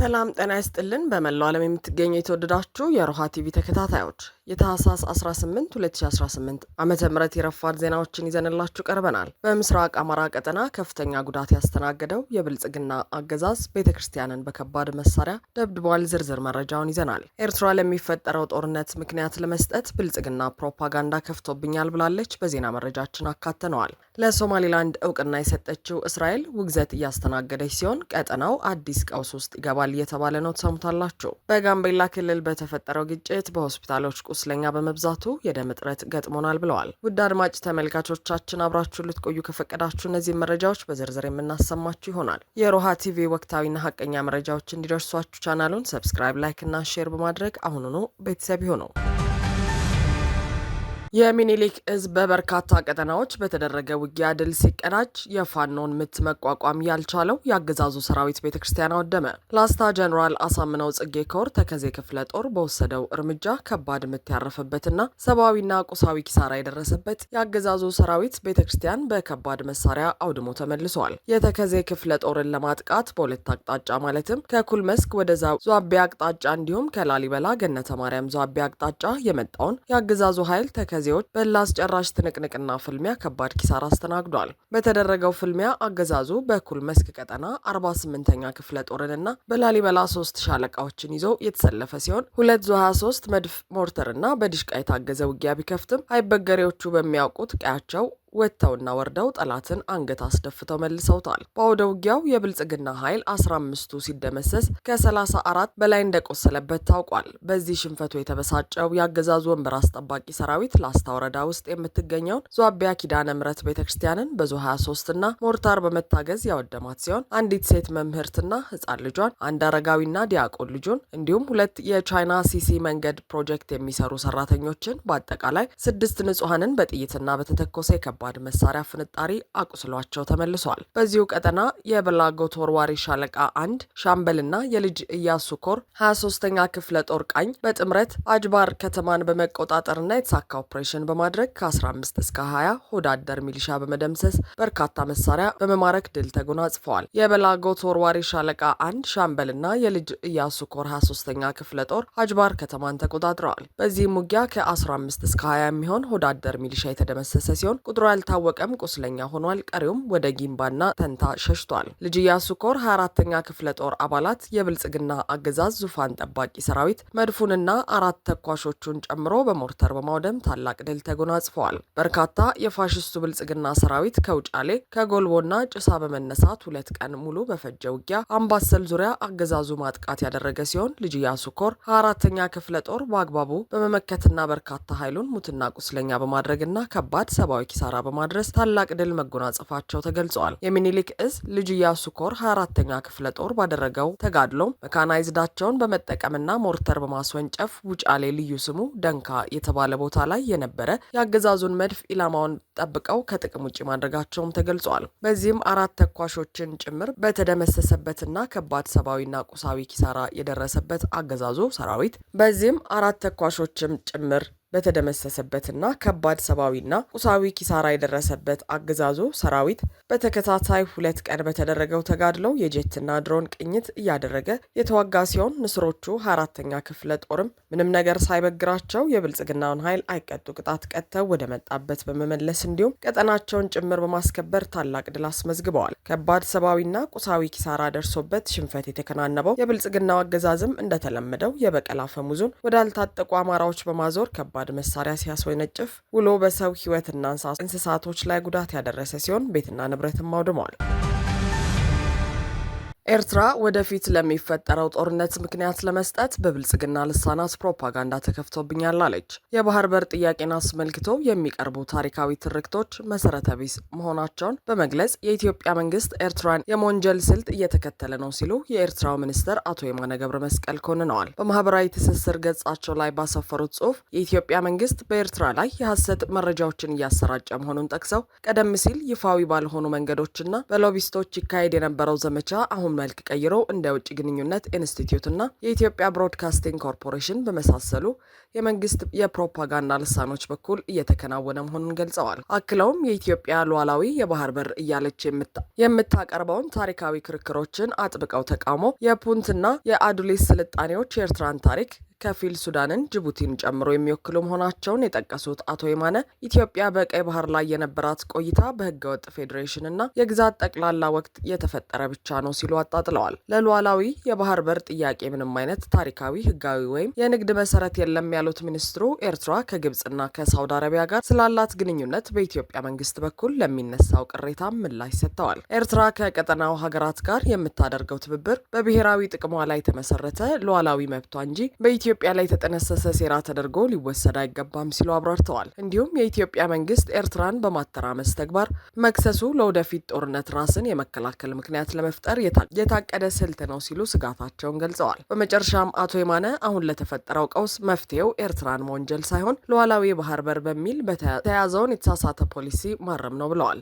ሰላም ጤና ይስጥልን። በመላው ዓለም የምትገኙ የተወደዳችሁ የሮሃ ቲቪ ተከታታዮች የታህሳስ 18 2018 ዓመተ ምህረት የረፋድ ዜናዎችን ይዘንላችሁ ቀርበናል። በምስራቅ አማራ ቀጠና ከፍተኛ ጉዳት ያስተናገደው የብልጽግና አገዛዝ ቤተክርስቲያንን በከባድ መሳሪያ ደብድቧል። ዝርዝር መረጃውን ይዘናል። ኤርትራ ለሚፈጠረው ጦርነት ምክንያት ለመስጠት ብልጽግና ፕሮፓጋንዳ ከፍቶብኛል ብላለች። በዜና መረጃችን አካተነዋል። ለሶማሊላንድ እውቅና የሰጠችው እስራኤል ውግዘት እያስተናገደች ሲሆን ቀጠናው አዲስ ቀውስ ውስጥ ይገባል እየተባለ ነው። ተሰምታላችሁ። በጋምቤላ ክልል በተፈጠረው ግጭት በሆስፒታሎች ቁስለኛ በመብዛቱ የደም እጥረት ገጥሞናል ብለዋል። ውድ አድማጭ ተመልካቾቻችን አብራችሁ ልትቆዩ ከፈቀዳችሁ እነዚህ መረጃዎች በዝርዝር የምናሰማችሁ ይሆናል። የሮሃ ቲቪ ወቅታዊና ሀቀኛ መረጃዎች እንዲደርሷችሁ ቻናሉን ሰብስክራይብ፣ ላይክ እና ሼር በማድረግ አሁኑኑ ቤተሰብ ይሁኑ። የሚኒሊክ እዝ በበርካታ ቀጠናዎች በተደረገ ውጊያ ድል ሲቀዳጅ የፋኖን ምት መቋቋም ያልቻለው የአገዛዙ ሰራዊት ቤተክርስቲያን አወደመ። ላስታ ጀኔራል አሳምነው ጽጌ ኮር ተከዜ ክፍለ ጦር በወሰደው እርምጃ ከባድ ምት ያረፈበትና ሰብአዊና ቁሳዊ ኪሳራ የደረሰበት የአገዛዙ ሰራዊት ቤተክርስቲያን በከባድ መሳሪያ አውድሞ ተመልሷል። የተከዜ ክፍለ ጦርን ለማጥቃት በሁለት አቅጣጫ ማለትም ከኩል መስክ ወደ ዟቤ አቅጣጫ እንዲሁም ከላሊበላ ገነተ ማርያም ዟቤ አቅጣጫ የመጣውን የአገዛዙ ኃይል ዜዎች በላስጨራሽ ትንቅንቅና ፍልሚያ ከባድ ኪሳራ አስተናግዷል። በተደረገው ፍልሚያ አገዛዙ በኩል መስክ ቀጠና 48ኛ ክፍለ ጦርንና በላሊበላ 3 ሻለቃዎችን ይዞ የተሰለፈ ሲሆን 2 ዙ 23 መድፍ ሞርተርና በዲሽቃ የታገዘ ውጊያ ቢከፍትም አይበገሬዎቹ በሚያውቁት ቀያቸው ወጥተውና ወርደው ጠላትን አንገት አስደፍተው መልሰውታል። በአውደ ውጊያው የብልጽግና ኃይል 15ቱ ሲደመሰስ ከ34 በላይ እንደቆሰለበት ታውቋል። በዚህ ሽንፈቱ የተበሳጨው የአገዛዙ ወንበር አስጠባቂ ሰራዊት ላስታ ወረዳ ውስጥ የምትገኘውን ዟቢያ ኪዳነ ምሕረት ቤተክርስቲያንን በዙ 23 እና ሞርታር በመታገዝ ያወደማት ሲሆን አንዲት ሴት መምህርትና ህጻን ልጇን፣ አንድ አረጋዊና ዲያቆን ልጁን እንዲሁም 2 የቻይና ሲሲ መንገድ ፕሮጀክት የሚሰሩ ሰራተኞችን በአጠቃላይ 6 ንጹሐንን በጥይትና በተተኮሰ ባድ መሳሪያ ፍንጣሪ አቁስሏቸው ተመልሷል። በዚሁ ቀጠና የበላጎ ተወርዋሪ ሻለቃ 1 ሻምበልና የልጅ ኢያሱ ኮር 23ኛ ክፍለ ጦር ቃኝ በጥምረት አጅባር ከተማን በመቆጣጠርና የተሳካ ኦፕሬሽን በማድረግ ከ15 እስከ 20 ሆዳደር ሚሊሻ በመደምሰስ በርካታ መሳሪያ በመማረክ ድል ተጎናጽፈዋል። የበላጎ ተወርዋሪ ሻለቃ 1 ሻምበልና የልጅ ኢያሱ ኮር 23ኛ ክፍለ ጦር አጅባር ከተማን ተቆጣጥረዋል። በዚህም ውጊያ ከ15 እስከ 20 የሚሆን ሆዳደር ሚሊሻ የተደመሰሰ ሲሆን ቁጥሩ ያልታወቀም ቁስለኛ ሆኗል። ቀሪውም ወደ ጊምባና ተንታ ሸሽቷል። ልጅ ኢያሱ ኮር 24ኛ ክፍለ ጦር አባላት የብልጽግና አገዛዝ ዙፋን ጠባቂ ሰራዊት መድፉንና 4 ተኳሾቹን ጨምሮ በሞርተር በማውደም ታላቅ ድል ተጎናጽፈዋል። በርካታ የፋሽስቱ ብልጽግና ሰራዊት ከውጫሌ ከጎልቦና ጭሳ በመነሳት 2 ቀን ሙሉ በፈጀ ውጊያ አምባሰል ዙሪያ አገዛዙ ማጥቃት ያደረገ ሲሆን ልጅ ኢያሱ ኮር 24ኛ ክፍለ ጦር በአግባቡ በመመከትና በርካታ ኃይሉን ሙትና ቁስለኛ በማድረግና ከባድ ሰብአዊ ኪሳራ በማድረስ ታላቅ ድል መጎናጸፋቸው ተገልጿል። የሚኒሊክ እዝ ልጅ ኢያሱ ኮር 24ኛ ክፍለ ጦር ባደረገው ተጋድሎ መካናይዝዳቸውን በመጠቀምና ሞርተር በማስወንጨፍ ውጫሌ ልዩ ስሙ ደንካ የተባለ ቦታ ላይ የነበረ የአገዛዙን መድፍ ኢላማውን ጠብቀው ከጥቅም ውጭ ማድረጋቸውም ተገልጿል። በዚህም 4 ተኳሾችን ጭምር በተደመሰሰበትና ከባድ ሰብአዊና ቁሳዊ ኪሳራ የደረሰበት አገዛዙ ሰራዊት በዚህም 4 ተኳሾችም ጭምር በተደመሰሰበትና ከባድ ሰብአዊና ቁሳዊ ኪሳራ የደረሰበት አገዛዙ ሰራዊት በተከታታይ 2 ቀን በተደረገው ተጋድሎ የጄትና ድሮን ቅኝት እያደረገ የተዋጋ ሲሆን ንስሮቹ 24ኛ ክፍለ ጦርም ምንም ነገር ሳይበግራቸው የብልጽግናውን ኃይል አይቀጡ ቅጣት ቀጥተው ወደ መጣበት በመመለስ እንዲሁም ቀጠናቸውን ጭምር በማስከበር ታላቅ ድል አስመዝግበዋል። ከባድ ሰብአዊና ቁሳዊ ኪሳራ ደርሶበት ሽንፈት የተከናነበው የብልጽግናው አገዛዝም እንደተለመደው የበቀል አፈሙዙን ወዳልታጠቁ አማራዎች በማዞር ከባድ መሳሪያ ሲያስወነጭፍ ውሎ በሰው ሕይወትና እንስሳቶች ላይ ጉዳት ያደረሰ ሲሆን ቤትና ንብረትም አውድሟል። ኤርትራ ወደፊት ለሚፈጠረው ጦርነት ምክንያት ለመስጠት በብልጽግና ልሳናት ፕሮፓጋንዳ ተከፍቶብኛል አለች። የባህር በር ጥያቄን አስመልክቶ የሚቀርቡ ታሪካዊ ትርክቶች መሰረተ ቢስ መሆናቸውን በመግለጽ የኢትዮጵያ መንግስት ኤርትራን የመወንጀል ስልት እየተከተለ ነው ሲሉ የኤርትራው ሚኒስትር አቶ የማነ ገብረ መስቀል ኮንነዋል። በማህበራዊ ትስስር ገጻቸው ላይ ባሰፈሩት ጽሑፍ የኢትዮጵያ መንግስት በኤርትራ ላይ የሐሰት መረጃዎችን እያሰራጨ መሆኑን ጠቅሰው ቀደም ሲል ይፋዊ ባልሆኑ መንገዶችና በሎቢስቶች ይካሄድ የነበረው ዘመቻ አሁን ስሙን መልክ ቀይሮ እንደ ውጭ ግንኙነት ኢንስቲትዩትና የኢትዮጵያ ብሮድካስቲንግ ኮርፖሬሽን በመሳሰሉ የመንግስት የፕሮፓጋንዳ ልሳኖች በኩል እየተከናወነ መሆኑን ገልጸዋል። አክለውም የኢትዮጵያ ሉዓላዊ የባህር በር እያለች የምታቀርበውን ታሪካዊ ክርክሮችን አጥብቀው ተቃውሞ የፑንትና የአዱሊስ ስልጣኔዎች የኤርትራን ታሪክ ከፊል ሱዳንን፣ ጅቡቲን ጨምሮ የሚወክሉ መሆናቸውን የጠቀሱት አቶ የማነ ኢትዮጵያ በቀይ ባህር ላይ የነበራት ቆይታ በህገወጥ ፌዴሬሽን እና የግዛት ጠቅላላ ወቅት የተፈጠረ ብቻ ነው ሲሉ አጣጥለዋል። ለሉዓላዊ የባህር በር ጥያቄ ምንም አይነት ታሪካዊ፣ ህጋዊ ወይም የንግድ መሰረት የለም ያሉት ሚኒስትሩ ኤርትራ ከግብጽና ከሳውዲ አረቢያ ጋር ስላላት ግንኙነት በኢትዮጵያ መንግስት በኩል ለሚነሳው ቅሬታ ምላሽ ሰጥተዋል። ኤርትራ ከቀጠናው ሀገራት ጋር የምታደርገው ትብብር በብሔራዊ ጥቅሟ ላይ የተመሰረተ ሉዓላዊ መብቷ እንጂ በኢትዮጵያ ላይ የተጠነሰሰ ሴራ ተደርጎ ሊወሰድ አይገባም ሲሉ አብራርተዋል። እንዲሁም የኢትዮጵያ መንግስት ኤርትራን በማተራመስ ተግባር መክሰሱ ለወደፊት ጦርነት ራስን የመከላከል ምክንያት ለመፍጠር የታቀደ ስልት ነው ሲሉ ስጋታቸውን ገልጸዋል። በመጨረሻም አቶ የማነ አሁን ለተፈጠረው ቀውስ መፍትሄው ኤርትራን መወንጀል ሳይሆን ሉዓላዊ የባህር በር በሚል በተያዘውን የተሳሳተ ፖሊሲ ማረም ነው ብለዋል።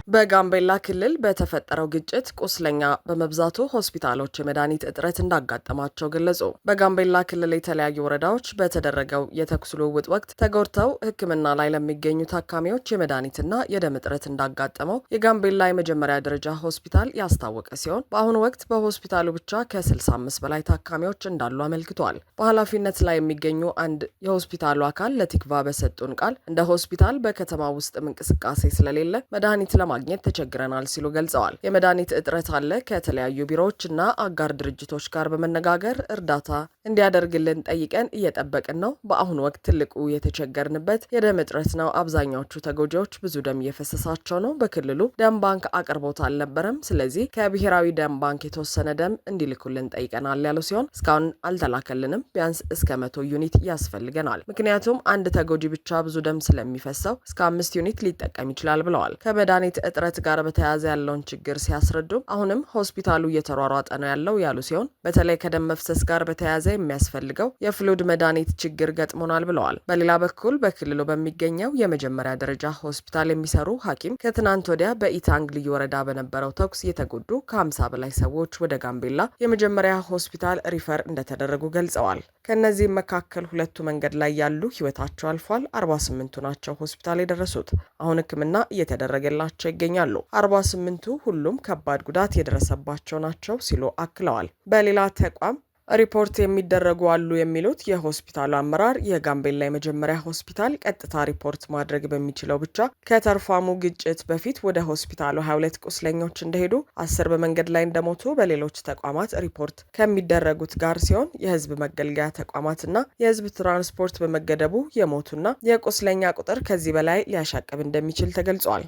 በጋምቤላ ክልል በተፈጠረው ግጭት ቁስለኛ በመብዛቱ ሆስፒታሎች የመድኃኒት እጥረት እንዳጋጠማቸው ገለጹ። በጋምቤላ ክልል የተለያዩ ወረዳዎች በተደረገው የተኩስ ልውውጥ ወቅት ተጎድተው ሕክምና ላይ ለሚገኙ ታካሚዎች የመድኃኒትና የደም እጥረት እንዳጋጠመው የጋምቤላ የመጀመሪያ ደረጃ ሆስፒታል ያስታወቀ ሲሆን በአሁኑ ወቅት በሆስፒታሉ ብቻ ከ65 በላይ ታካሚዎች እንዳሉ አመልክቷል። በኃላፊነት ላይ የሚገኙ አንድ የሆስፒታሉ አካል ለቲክቫ በሰጡን ቃል እንደ ሆስፒታል በከተማ ውስጥም እንቅስቃሴ ስለሌለ መድኃኒት ለማግኘት ተቸግረናል ሲሉ ገልጸዋል። የመድኃኒት እጥረት አለ። ከተለያዩ ቢሮዎችና አጋር ድርጅቶች ጋር በመነጋገር እርዳታ እንዲያደርግልን ጠይቀን እየጠበቅን ነው። በአሁኑ ወቅት ትልቁ የተቸገርንበት የደም እጥረት ነው። አብዛኛዎቹ ተጎጂዎች ብዙ ደም እየፈሰሳቸው ነው። በክልሉ ደም ባንክ አቅርቦት አልነበረም። ስለዚህ ከብሔራዊ ደም ባንክ የተወሰነ ደም እንዲልኩልን ጠይቀናል ያሉ ሲሆን እስካሁን አልተላከልንም። ቢያንስ እስከ 100 ዩኒት ያስፈልገናል። ምክንያቱም አንድ ተጎጂ ብቻ ብዙ ደም ስለሚፈሰው እስከ 5 ዩኒት ሊጠቀም ይችላል ብለዋል። ከመድኃኒት እጥረት ጋር በተያያዘ ያለውን ችግር ሲያስረዱ አሁንም ሆስፒታሉ እየተሯሯጠ ነው ያለው ያሉ ሲሆን በተለይ ከደም መፍሰስ ጋር በተያያዘ የሚያስፈልገው የፍሉድ መድኃኒት ችግር ገጥሞናል ብለዋል። በሌላ በኩል በክልሉ በሚገኘው የመጀመሪያ ደረጃ ሆስፒታል የሚሰሩ ሐኪም ከትናንት ወዲያ በኢታንግ ልዩ ወረዳ በነበረው ተኩስ የተጎዱ ከ50 በላይ ሰዎች ወደ ጋምቤላ የመጀመሪያ ሆስፒታል ሪፈር እንደተደረጉ ገልጸዋል። ከእነዚህም መካከል 2 መንገድ ላይ ያሉ ህይወታቸው አልፏል። 48ቱ ናቸው ሆስፒታል የደረሱት። አሁን ሕክምና እየተደረገላቸው ይገኛሉ። 48ቱ ሁሉም ከባድ ጉዳት የደረሰባቸው ናቸው ሲሉ አክለዋል። በሌላ ተቋም ሪፖርት የሚደረጉ አሉ የሚሉት የሆስፒታሉ አመራር የጋምቤላ የመጀመሪያ ሆስፒታል ቀጥታ ሪፖርት ማድረግ በሚችለው ብቻ ከተርፋሙ ግጭት በፊት ወደ ሆስፒታሉ 22 ቁስለኞች እንደሄዱ 10 በመንገድ ላይ እንደሞቱ በሌሎች ተቋማት ሪፖርት ከሚደረጉት ጋር ሲሆን የህዝብ መገልገያ ተቋማትና የህዝብ ትራንስፖርት በመገደቡ የሞቱና የቁስለኛ ቁጥር ከዚህ በላይ ሊያሻቅብ እንደሚችል ተገልጿል።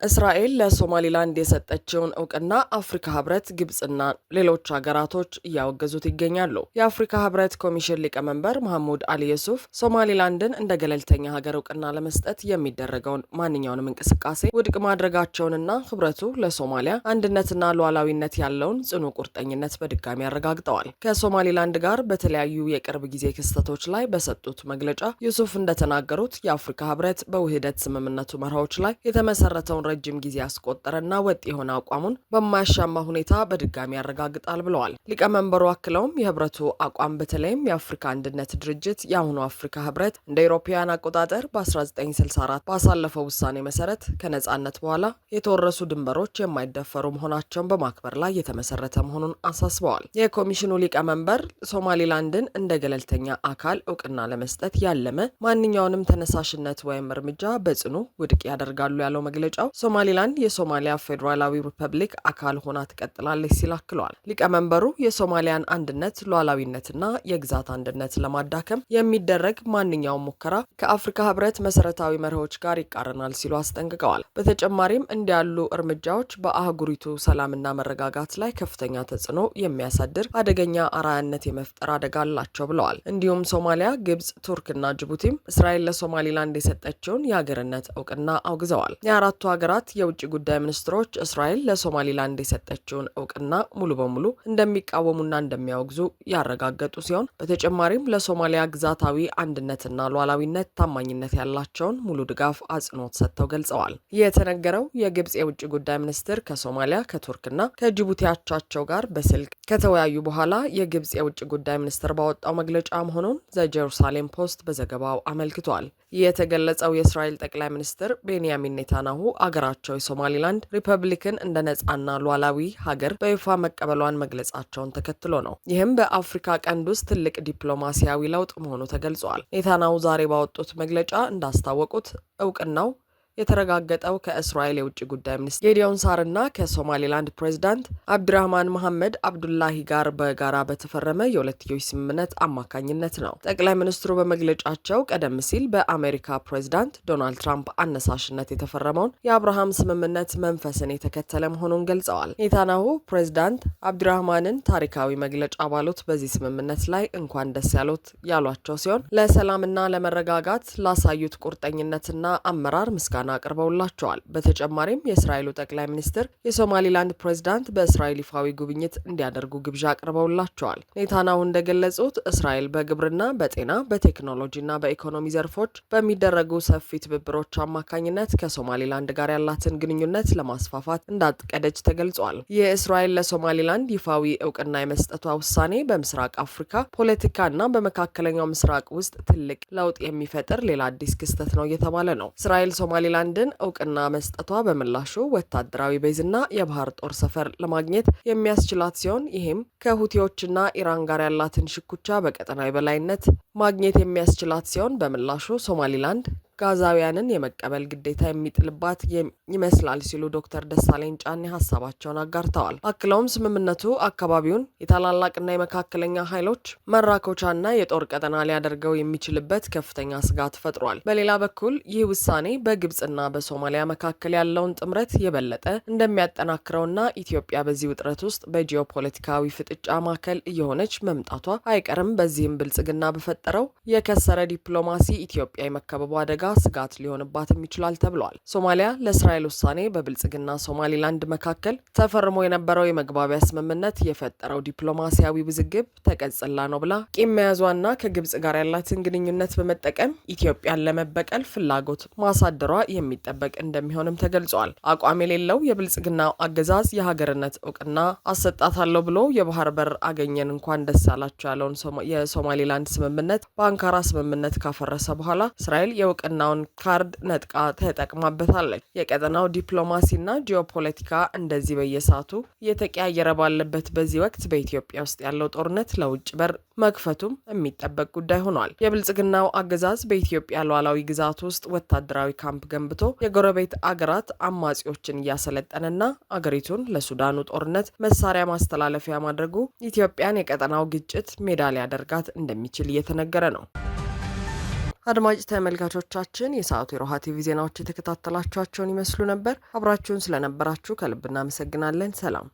እስራኤል ለሶማሊላንድ የሰጠችውን እውቅና አፍሪካ ህብረት፣ ግብጽና ሌሎች ሀገራቶች እያወገዙት ይገኛሉ። የአፍሪካ ህብረት ኮሚሽን ሊቀመንበር መሐሙድ አሊ ዩሱፍ ሶማሊላንድን እንደ ገለልተኛ ሀገር እውቅና ለመስጠት የሚደረገውን ማንኛውንም እንቅስቃሴ ውድቅ ማድረጋቸውንና ህብረቱ ለሶማሊያ አንድነትና ሉዓላዊነት ያለውን ጽኑ ቁርጠኝነት በድጋሚ አረጋግጠዋል። ከሶማሊላንድ ጋር በተለያዩ የቅርብ ጊዜ ክስተቶች ላይ በሰጡት መግለጫ ዩሱፍ እንደተናገሩት የአፍሪካ ህብረት በውህደት ስምምነቱ መርሆች ላይ የተመሰረተውን ረጅም ጊዜ ያስቆጠረና ወጥ የሆነ አቋሙን በማያሻማ ሁኔታ በድጋሚ ያረጋግጣል ብለዋል። ሊቀመንበሩ አክለውም የህብረቱ አቋም በተለይም የአፍሪካ አንድነት ድርጅት የአሁኑ አፍሪካ ህብረት እንደ አውሮፓውያን አቆጣጠር በ1964 ባሳለፈው ውሳኔ መሰረት ከነጻነት በኋላ የተወረሱ ድንበሮች የማይደፈሩ መሆናቸውን በማክበር ላይ የተመሰረተ መሆኑን አሳስበዋል። የኮሚሽኑ ሊቀመንበር ሶማሊላንድን እንደ ገለልተኛ አካል እውቅና ለመስጠት ያለመ ማንኛውንም ተነሳሽነት ወይም እርምጃ በጽኑ ውድቅ ያደርጋሉ ያለው መግለጫው ሶማሊላንድ የሶማሊያ ፌዴራላዊ ሪፐብሊክ አካል ሆና ትቀጥላለች ሲል አክለዋል። ሊቀመንበሩ የሶማሊያን አንድነት፣ ሉዓላዊነትና የግዛት አንድነት ለማዳከም የሚደረግ ማንኛውም ሙከራ ከአፍሪካ ህብረት መሰረታዊ መርሆች ጋር ይቃረናል ሲሉ አስጠንቅቀዋል። በተጨማሪም እንዲያሉ እርምጃዎች በአህጉሪቱ ሰላምና መረጋጋት ላይ ከፍተኛ ተጽዕኖ የሚያሳድር አደገኛ አርአያነት የመፍጠር አደጋ አላቸው ብለዋል። እንዲሁም ሶማሊያ፣ ግብጽ፣ ቱርክና ጅቡቲም እስራኤል ለሶማሊላንድ የሰጠችውን የሀገርነት እውቅና አውግዘዋል። የአራቱ ሀገራት የውጭ ጉዳይ ሚኒስትሮች እስራኤል ለሶማሊላንድ የሰጠችውን እውቅና ሙሉ በሙሉ እንደሚቃወሙና እንደሚያወግዙ ያረጋገጡ ሲሆን በተጨማሪም ለሶማሊያ ግዛታዊ አንድነትና ሉዓላዊነት ታማኝነት ያላቸውን ሙሉ ድጋፍ አጽንኦት ሰጥተው ገልጸዋል። የተነገረው የግብጽ የውጭ ጉዳይ ሚኒስትር ከሶማሊያ ከቱርክና ከጅቡቲ አቻቸው ጋር በስልክ ከተወያዩ በኋላ የግብጽ የውጭ ጉዳይ ሚኒስትር ባወጣው መግለጫ መሆኑን ዘጀሩሳሌም ፖስት በዘገባው አመልክቷል። የተገለጸው የእስራኤል ጠቅላይ ሚኒስትር ቤንያሚን ኔታንያሁ አገራቸው የሶማሊላንድ ሪፐብሊክን እንደ ነጻና ሉዓላዊ ሀገር በይፋ መቀበሏን መግለጻቸውን ተከትሎ ነው። ይህም በአፍሪካ ቀንድ ውስጥ ትልቅ ዲፕሎማሲያዊ ለውጥ መሆኑ ተገልጿል። ኔታንያሁ ዛሬ ባወጡት መግለጫ እንዳስታወቁት እውቅናው የተረጋገጠው ከእስራኤል የውጭ ጉዳይ ሚኒስትር ጌዲዮን ሳርና ከሶማሊላንድ ፕሬዚዳንት አብድራህማን መሐመድ አብዱላሂ ጋር በጋራ በተፈረመ የሁለትዮሽ ስምምነት አማካኝነት ነው። ጠቅላይ ሚኒስትሩ በመግለጫቸው ቀደም ሲል በአሜሪካ ፕሬዚዳንት ዶናልድ ትራምፕ አነሳሽነት የተፈረመውን የአብርሃም ስምምነት መንፈስን የተከተለ መሆኑን ገልጸዋል። ኔታንያሁ ፕሬዚዳንት አብድራህማንን ታሪካዊ መግለጫ ባሉት በዚህ ስምምነት ላይ እንኳን ደስ ያሉት ያሏቸው ሲሆን ለሰላምና ለመረጋጋት ላሳዩት ቁርጠኝነትና አመራር ምስጋና አቅርበውላቸዋል። በተጨማሪም የእስራኤሉ ጠቅላይ ሚኒስትር የሶማሊላንድ ፕሬዚዳንት በእስራኤል ይፋዊ ጉብኝት እንዲያደርጉ ግብዣ አቅርበውላቸዋል። ኔታንያሁ እንደገለጹት እስራኤል በግብርና፣ በጤና፣ በቴክኖሎጂና በኢኮኖሚ ዘርፎች በሚደረጉ ሰፊ ትብብሮች አማካኝነት ከሶማሊላንድ ጋር ያላትን ግንኙነት ለማስፋፋት እንዳቀደች ተገልጿል። የእስራኤል ለሶማሊላንድ ይፋዊ እውቅና የመስጠቷ ውሳኔ በምስራቅ አፍሪካ ፖለቲካና በመካከለኛው ምስራቅ ውስጥ ትልቅ ለውጥ የሚፈጥር ሌላ አዲስ ክስተት ነው እየተባለ ነው። እስራኤል ሶማሊላንድን እውቅና መስጠቷ በምላሹ ወታደራዊ ቤዝና የባህር ጦር ሰፈር ለማግኘት የሚያስችላት ሲሆን ይህም ከሁቲዎችና ኢራን ጋር ያላትን ሽኩቻ በቀጠናዊ በላይነት ማግኘት የሚያስችላት ሲሆን በምላሹ ሶማሊላንድ ጋዛውያንን የመቀበል ግዴታ የሚጥልባት ይመስላል ሲሉ ዶክተር ደሳለኝ ጫኔ ሀሳባቸውን አጋርተዋል። አክለውም ስምምነቱ አካባቢውን የታላላቅና የመካከለኛ ኃይሎች መራኮቻና የጦር ቀጠና ሊያደርገው የሚችልበት ከፍተኛ ስጋት ፈጥሯል። በሌላ በኩል ይህ ውሳኔ በግብጽና በሶማሊያ መካከል ያለውን ጥምረት የበለጠ እንደሚያጠናክረውና ኢትዮጵያ በዚህ ውጥረት ውስጥ በጂኦፖለቲካዊ ፍጥጫ ማዕከል እየሆነች መምጣቷ አይቀርም። በዚህም ብልጽግና በፈጠረው የከሰረ ዲፕሎማሲ ኢትዮጵያ የመከበቡ አደጋ ስጋት ሊሆንባትም ይችላል ተብሏል። ሶማሊያ ለእስራኤል ውሳኔ በብልጽግና ሶማሊላንድ መካከል ተፈርሞ የነበረው የመግባቢያ ስምምነት የፈጠረው ዲፕሎማሲያዊ ውዝግብ ተቀጽላ ነው ብላ ቂም መያዟና ከግብጽ ጋር ያላትን ግንኙነት በመጠቀም ኢትዮጵያን ለመበቀል ፍላጎት ማሳደሯ የሚጠበቅ እንደሚሆንም ተገልጿል። አቋም የሌለው የብልጽግናው አገዛዝ የሀገርነት እውቅና አሰጣታለሁ ብሎ የባህር በር አገኘን እንኳን ደስ ያላቸው ያለውን የሶማሊላንድ ስምምነት በአንካራ ስምምነት ካፈረሰ በኋላ እስራኤል የእውቅናውን ካርድ ነጥቃ ተጠቅማበታለች። የቀጠናው ዲፕሎማሲና ጂኦፖለቲካ እንደዚህ በየሰዓቱ እየተቀያየረ ባለበት በዚህ ወቅት በኢትዮጵያ ውስጥ ያለው ጦርነት ለውጭ በር መክፈቱም የሚጠበቅ ጉዳይ ሆኗል። የብልጽግናው አገዛዝ በኢትዮጵያ ሉዓላዊ ግዛት ውስጥ ወታደራዊ ካምፕ ገንብቶ የጎረቤት አገራት አማጺዎችን እያሰለጠነና አገሪቱን ለሱዳኑ ጦርነት መሳሪያ ማስተላለፊያ ማድረጉ ኢትዮጵያን የቀጠናው ግጭት ሜዳ ሊያደርጋት እንደሚችል እየተነገረ ነው። አድማጭ ተመልካቾቻችን የሰዓቱ የሮሃ ቲቪ ዜናዎች የተከታተላችኋቸውን ይመስሉ ነበር። አብራችሁን ስለነበራችሁ ከልብ እናመሰግናለን። ሰላም።